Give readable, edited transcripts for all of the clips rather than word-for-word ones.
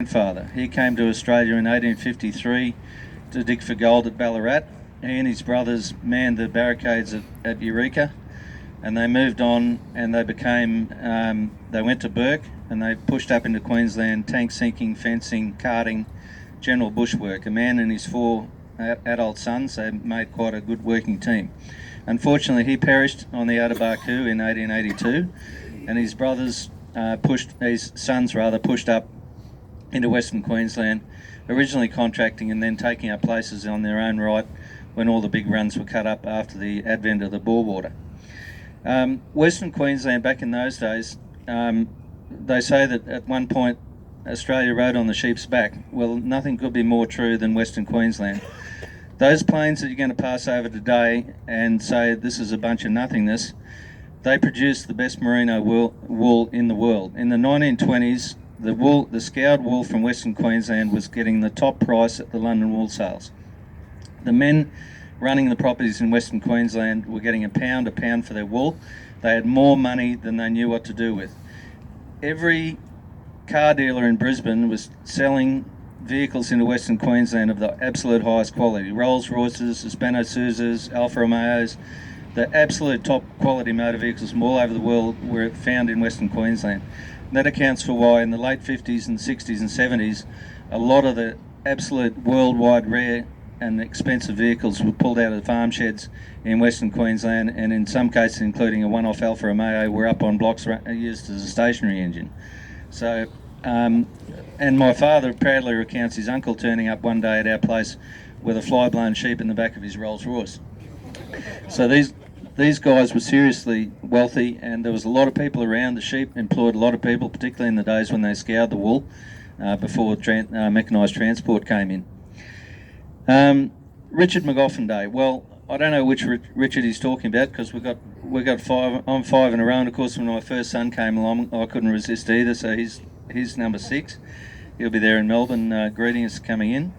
Grandfather. He came to Australia in 1853 to dig for gold at Ballarat. He and his brothers manned the barricades at Eureka, and they moved on and they went to Bourke and they pushed up into Queensland, tank sinking, fencing, carting, general bushwork. A man and his four adult sons, they made quite a good working team. Unfortunately, he perished on the Outer Barcoo in 1882, and his sons pushed up into Western Queensland, originally contracting and then taking up places on their own right when all the big runs were cut up after the advent of the bore water. Western Queensland back in those days, they say that at one point Australia rode on the sheep's back. Well, nothing could be more true than Western Queensland. Those plains that you're going to pass over today and say this is a bunch of nothingness, they produced the best merino wool in the world. In the 1920s, the scoured wool from Western Queensland was getting the top price at the London wool sales. The men running the properties in Western Queensland were getting a pound for their wool. They had more money than they knew what to do with. Every car dealer in Brisbane was selling vehicles into Western Queensland of the absolute highest quality. Rolls Royces, Hispano Susas, Alfa Romeos, the absolute top quality motor vehicles from all over the world were found in Western Queensland. That accounts for why in the late 50s and 60s and 70s, a lot of the absolute worldwide rare and expensive vehicles were pulled out of the farm sheds in Western Queensland, and in some cases, including a one-off Alfa Romeo, were up on blocks used as a stationary engine. So, and my father proudly recounts his uncle turning up one day at our place with a fly-blown sheep in the back of his Rolls Royce. So these guys were seriously wealthy, and there was a lot of people around. The sheep employed a lot of people, particularly in the days when they scoured the wool before mechanised transport came in. Richard Magoffin Day. Well, I don't know which Richard he's talking about, because we got five. I'm five in a row, and of course when my first son came along, I couldn't resist either. So he's number 6. He'll be there in Melbourne greeting us coming in.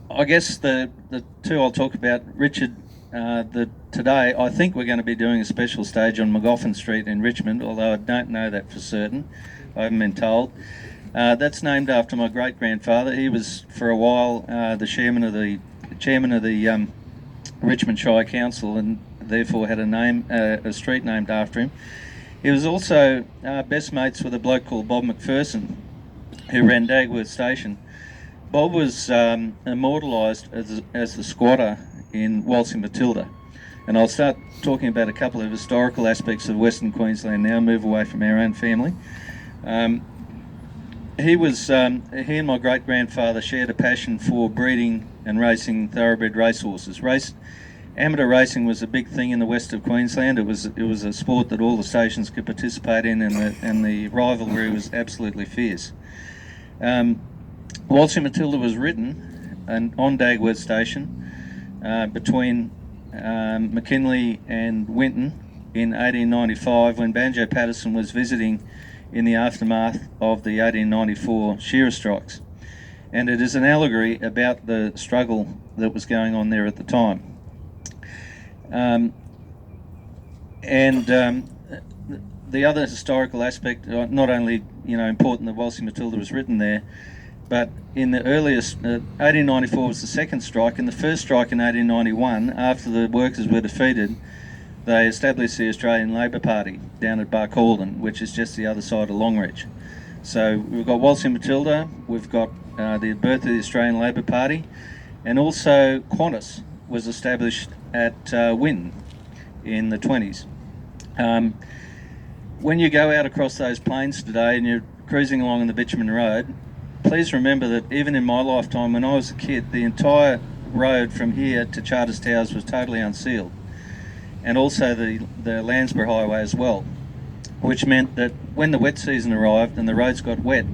I guess the two I'll talk about, Richard, today I think we're going to be doing a special stage on Magoffin Street in Richmond, although I don't know that for certain. I haven't been told. That's named after my great-grandfather. He was for a while the chairman of the Richmond Shire Council, and therefore had a street named after him. He was also best mates with a bloke called Bob McPherson, who ran Dagworth Station. Bob was immortalised as the squatter in Waltzing Matilda, and I'll start talking about a couple of historical aspects of Western Queensland now, move away from our own family. He and my great-grandfather shared a passion for breeding and racing thoroughbred racehorses. Amateur racing was a big thing in the west of Queensland. It was a sport that all the stations could participate in, and the rivalry was absolutely fierce. Waltzing Matilda was written on Dagworth Station between McKinley and Winton in 1895, when Banjo Patterson was visiting in the aftermath of the 1894 shearer strikes. And it is an allegory about the struggle that was going on there at the time. The other historical aspect, not only important that Waltzing Matilda was written there, but in the earliest, 1894 was the second strike. In the first strike in 1891, after the workers were defeated, they established the Australian Labor Party down at Barcaldine, which is just the other side of Longreach. So we've got Waltzing Matilda, we've got the birth of the Australian Labor Party, and also Qantas was established at Winton in the 20s. When you go out across those plains today and you're cruising along on the bitumen road, please remember that even in my lifetime, when I was a kid, the entire road from here to Charters Towers was totally unsealed, and also the Landsborough Highway as well, which meant that when the wet season arrived and the roads got wet,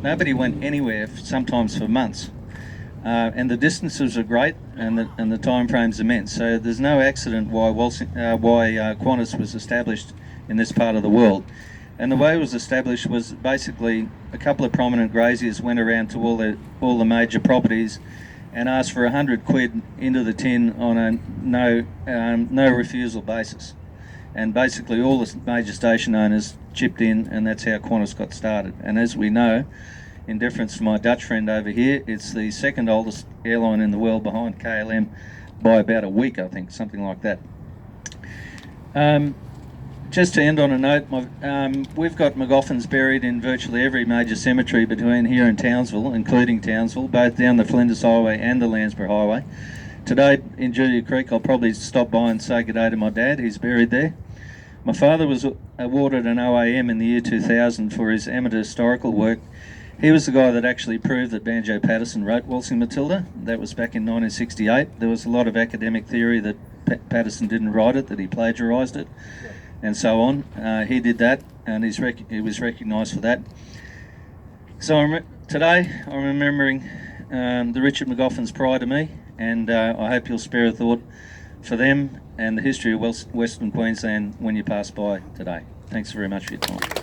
nobody went anywhere, sometimes for months. And the distances are great, and the time frame's immense. So there's no accident why Qantas was established in this part of the world. And the way it was established was basically a couple of prominent graziers went around to all the major properties and asked for 100 quid into the tin on a no refusal basis. And basically all the major station owners chipped in, and that's how Qantas got started. And as we know, in deference to my Dutch friend over here, it's the second oldest airline in the world behind KLM by about a week, I think, something like that. Just to end on a note, we've got Magoffins buried in virtually every major cemetery between here and Townsville, including Townsville, both down the Flinders Highway and the Landsborough Highway. Today in Julia Creek, I'll probably stop by and say good day to my dad. He's buried there. My father was awarded an OAM in the year 2000 for his amateur historical work. He was the guy that actually proved that Banjo Paterson wrote Waltzing Matilda. That was back in 1968. There was a lot of academic theory that Paterson didn't write it, that he plagiarised it, and so on. He did that, and he was recognised for that. So today I'm remembering the Richard Magoffins prior to me, and I hope you'll spare a thought for them and the history of Western Queensland when you pass by today. Thanks very much for your time.